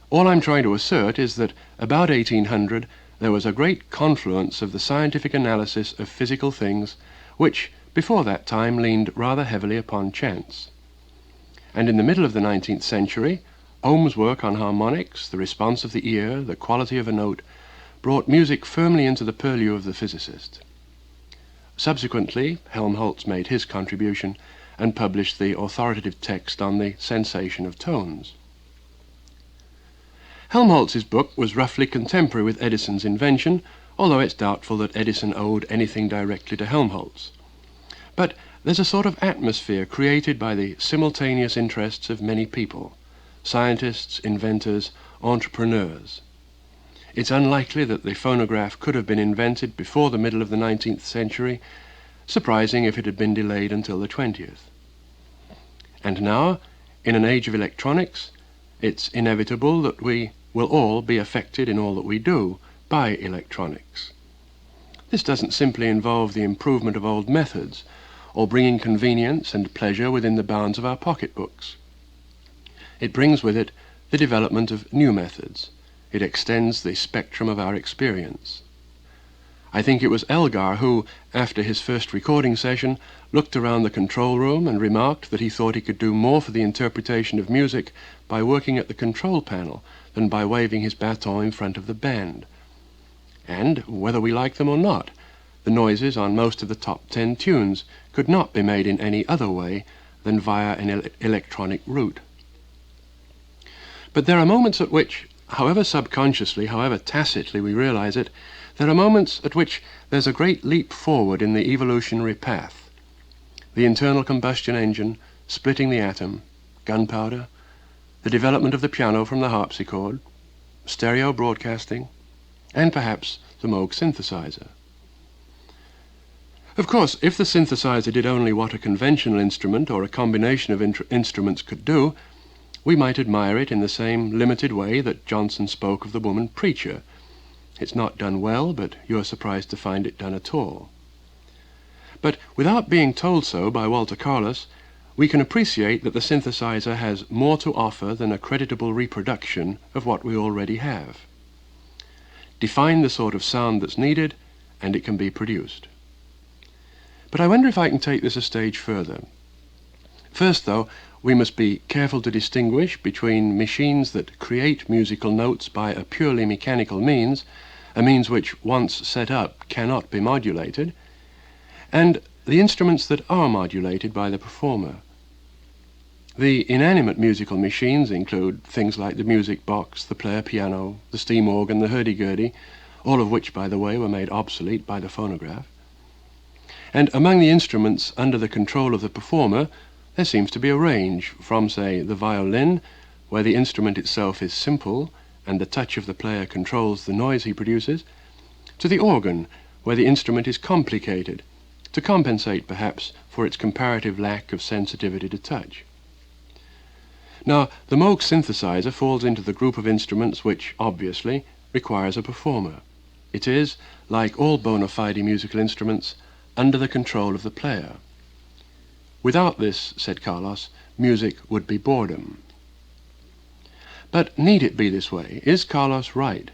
All I'm trying to assert is that about 1800 there was a great confluence of the scientific analysis of physical things, which before that time leaned rather heavily upon chance. And in the middle of the 19th century, Ohm's work on harmonics, the response of the ear, the quality of a note, brought music firmly into the purview of the physicist. Subsequently, Helmholtz made his contribution and published the authoritative text on the sensation of tones. Helmholtz's book was roughly contemporary with Edison's invention, although it's doubtful that Edison owed anything directly to Helmholtz. But there's a sort of atmosphere created by the simultaneous interests of many people, scientists, inventors, entrepreneurs. It's unlikely that the phonograph could have been invented before the middle of the 19th century, surprising if it had been delayed until the 20th. And now, in an age of electronics, it's inevitable that we will all be affected in all that we do by electronics. This doesn't simply involve the improvement of old methods, or bringing convenience and pleasure within the bounds of our pocketbooks. It brings with it the development of new methods. It extends the spectrum of our experience. I think it was Elgar who, after his first recording session, looked around the control room and remarked that he thought he could do more for the interpretation of music by working at the control panel than by waving his baton in front of the band. And, whether we like them or not, the noises on most of the top 10 tunes could not be made in any other way than via an electronic route. But there are moments at which, however subconsciously, however tacitly we realize it, there are moments at which there's a great leap forward in the evolutionary path. The internal combustion engine, splitting the atom, gunpowder, the development of the piano from the harpsichord, stereo broadcasting, and perhaps the Moog Synthesizer. Of course, if the synthesizer did only what a conventional instrument or a combination of instruments could do, we might admire it in the same limited way that Johnson spoke of the woman preacher. It's not done well, but you're surprised to find it done at all. But without being told so by Walter Carlos, we can appreciate that the synthesizer has more to offer than a creditable reproduction of what we already have. Define the sort of sound that's needed, and it can be produced. But I wonder if I can take this a stage further. First, though, we must be careful to distinguish between machines that create musical notes by a purely mechanical means, a means which, once set up, cannot be modulated, and the instruments that are modulated by the performer. The inanimate musical machines include things like the music box, the player piano, the steam organ, the hurdy-gurdy, all of which, by the way, were made obsolete by the phonograph. And among the instruments under the control of the performer, there seems to be a range from, say, the violin, where the instrument itself is simple and the touch of the player controls the noise he produces, to the organ, where the instrument is complicated, to compensate, perhaps, for its comparative lack of sensitivity to touch. Now, the Moog synthesizer falls into the group of instruments which, obviously, requires a performer. It is, like all bona fide musical instruments, under the control of the player. Without this, said Carlos, music would be boredom. But need it be this way? Is Carlos right?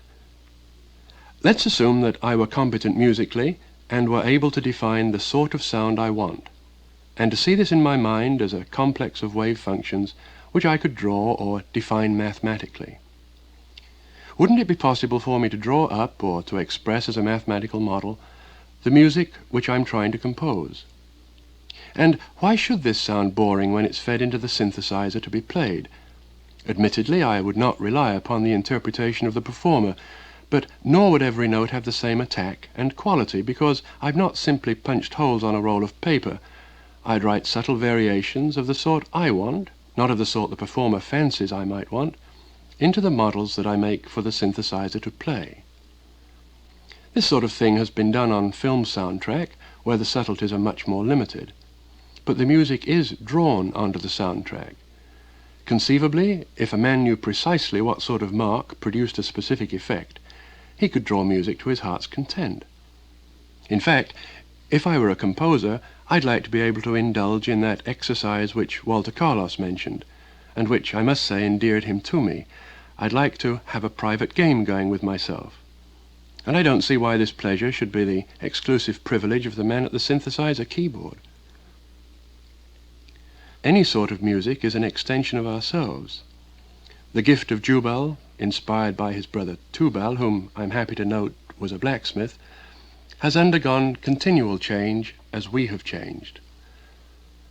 Let's assume that I were competent musically and were able to define the sort of sound I want, and to see this in my mind as a complex of wave functions which I could draw or define mathematically. Wouldn't it be possible for me to draw up or to express as a mathematical model the music which I'm trying to compose? And why should this sound boring when it's fed into the synthesizer to be played? Admittedly, I would not rely upon the interpretation of the performer, but nor would every note have the same attack and quality, because I've not simply punched holes on a roll of paper. I'd write subtle variations of the sort I want, not of the sort the performer fancies I might want, into the models that I make for the synthesizer to play. This sort of thing has been done on film soundtrack, where the subtleties are much more limited. But the music is drawn onto the soundtrack. Conceivably, if a man knew precisely what sort of mark produced a specific effect, he could draw music to his heart's content. In fact, if I were a composer, I'd like to be able to indulge in that exercise which Walter Carlos mentioned, and which, I must say, endeared him to me. I'd like to have a private game going with myself. And I don't see why this pleasure should be the exclusive privilege of the man at the synthesizer keyboard. Any sort of music is an extension of ourselves. The gift of Jubal, inspired by his brother Tubal, whom I'm happy to note was a blacksmith, has undergone continual change as we have changed.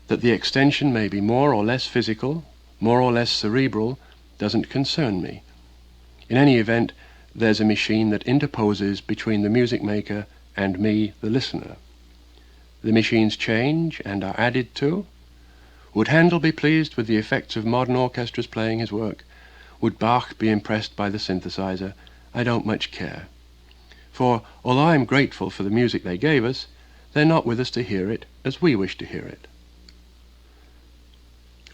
That the extension may be more or less physical, more or less cerebral, doesn't concern me. In any event, there's a machine that interposes between the music maker and me, the listener. The machines change and are added to. Would Handel be pleased with the effects of modern orchestras playing his work? Would Bach be impressed by the synthesizer? I don't much care. For, although I'm grateful for the music they gave us, they're not with us to hear it as we wish to hear it.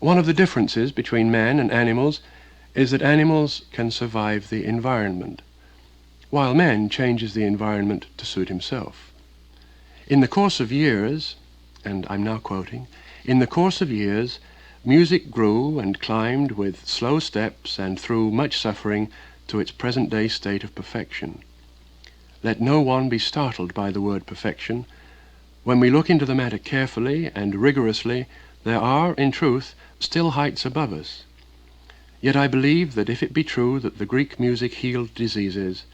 One of the differences between man and animals is that animals can survive the environment, while man changes the environment to suit himself. In the course of years, and I'm now quoting, in the course of years, music grew and climbed with slow steps and through much suffering to its present-day state of perfection. Let no one be startled by the word perfection. When we look into the matter carefully and rigorously, there are, in truth, still heights above us. Yet I believe that if it be true that the Greek music healed diseases,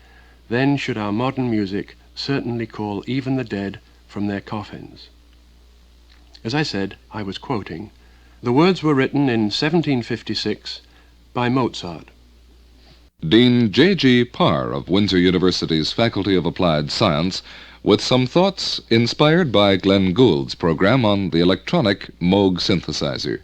then should our modern music certainly call even the dead from their coffins. As I said, I was quoting. The words were written in 1756 by Mozart. Dean J.G. Parr of Windsor University's Faculty of Applied Science, with some thoughts inspired by Glenn Gould's program on the electronic Moog synthesizer.